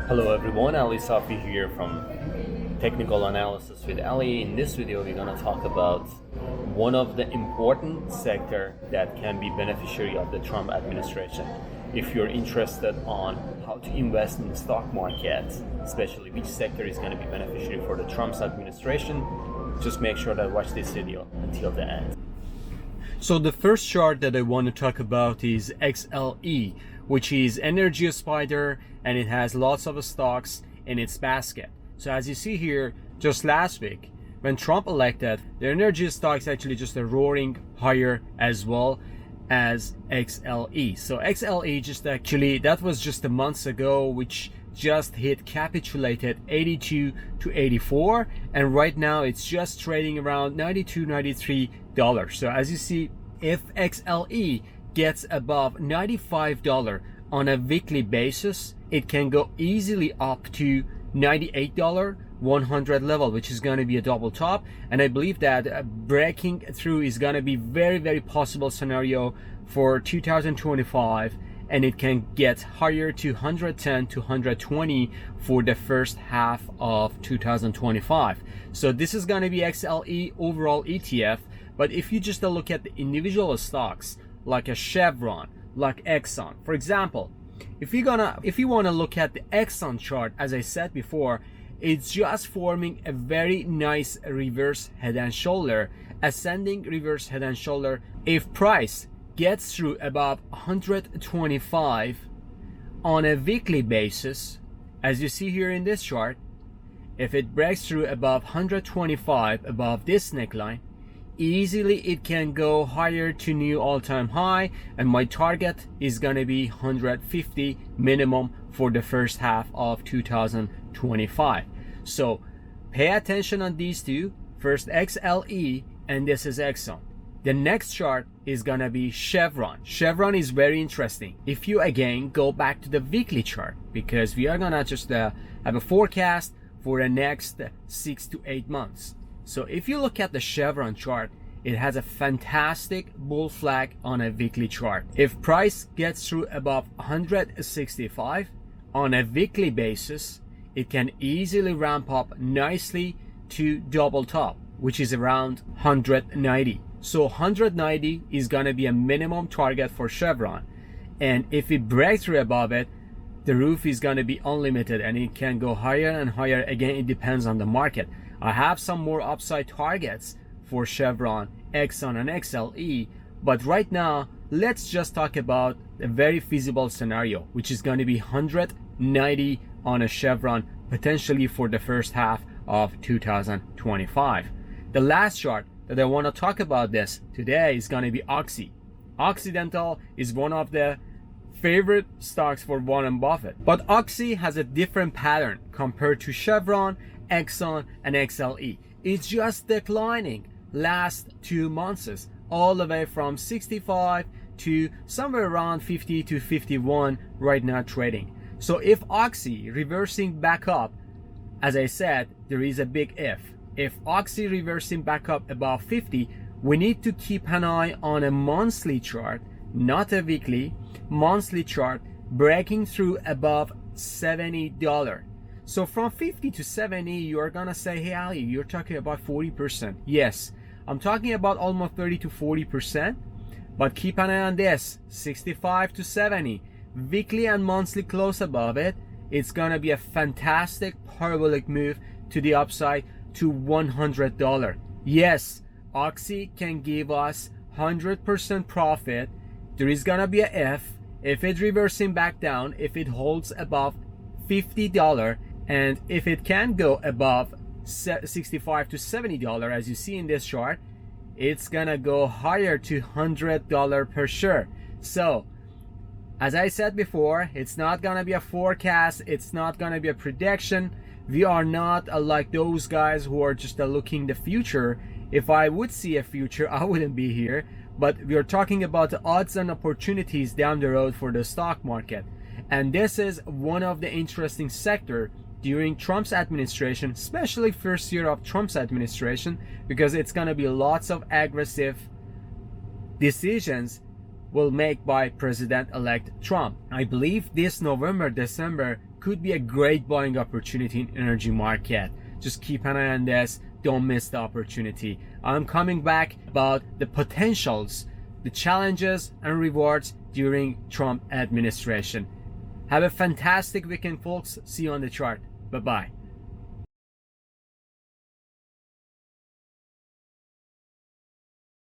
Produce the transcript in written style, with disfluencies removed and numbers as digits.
Hello everyone, Aliii here from Technical Analysis with Aliii. In this video we're going to talk about one of the important sector that can be beneficiary of the Trump administration. If you're interested on how to invest in the stock market, especially which sector is going to be beneficiary for the Trump's administration, just make sure that watch this video until the end. So the first chart that I want to talk about is XLE, which is Energy Spider, and it has lots of stocks in its basket. So as you see here, just last week when Trump elected, the energy stocks actually just are roaring higher as well as XLE. So XLE just actually, that was just a month ago, which just hit capitulated 82 to 84, and right now it's just trading around 92 $93. So as you see, if XLE gets above $95 on a weekly basis, it can go easily up to $98 100 level, which is going to be a double top. And I believe that breaking through is going to be very possible scenario for 2025, and it can get higher to 110 to 120 for the first half of 2025. So this is going to be XLE overall ETF. But if you just look at the individual stocks like a Chevron, like Exxon, for example, if you want to look at the Exxon chart, as I said before, it's just forming a very nice reverse head and shoulder, ascending reverse head and shoulder. If price gets through above 125 on a weekly basis, as you see here in this chart, if it breaks through above 125 above this neckline, easily it can go higher to new all-time high, and my target is gonna be 150 minimum for the first half of 2025. So pay attention on these two. First XLE, and this is Exxon. The next chart is gonna be Chevron. Chevron is very interesting. If you again go back to the weekly chart, because we are gonna just have a forecast for the next 6 to 8 months. So if you look at the Chevron chart, it has a fantastic bull flag on a weekly chart. If price gets through above 165 on a weekly basis, it can easily ramp up nicely to double top, which is around 190. So 190 is gonna be a minimum target for Chevron. And if it breaks through above it, the roof is gonna be unlimited, and it can go higher and higher. Again, it depends on the market. I have some more upside targets for Chevron, Exxon, and XLE, but right now let's just talk about a very feasible scenario, which is going to be 190 on a Chevron, potentially for the first half of 2025. The last chart that I want to talk about this today is going to be OXY. Occidental is one of the favorite stocks for Warren Buffett, but OXY has a different pattern compared to Chevron, Exxon, and XLE. It's just declining last 2 months, all the way from 65 to somewhere around 50 to 51 right now trading. So if OXY reversing back up, as I said, there is a big if OXY reversing back up above 50, we need to keep an eye on a monthly chart, not a weekly, monthly chart breaking through above $70. So from 50 to 70, you're gonna say, hey Ali, you're talking about 40%. Yes, I'm talking about almost 30 to 40%, but keep an eye on this, 65 to 70, weekly and monthly close above it, it's gonna be a fantastic parabolic move to the upside to $100. Yes, OXY can give us 100% profit. There is gonna be a if it reversing back down, if it holds above $50, and if it can go above 65 to $70, as you see in this chart, it's gonna go higher to $100 per share. So as I said before, it's not gonna be a forecast, it's not gonna be a prediction. We are not like those guys who are just looking the future. If I would see a future, I wouldn't be here. But we are talking about the odds and opportunities down the road for the stock market. And this is one of the interesting sector during Trump's administration, especially first year of Trump's administration, because it's going to be lots of aggressive decisions will make by President-elect Trump. I believe this November, December could be a great buying opportunity in energy market. Just keep an eye on this. Don't miss the opportunity. I'm coming back about the potentials, the challenges and rewards during Trump administration. Have a fantastic weekend, folks. See you on the chart. Bye-bye.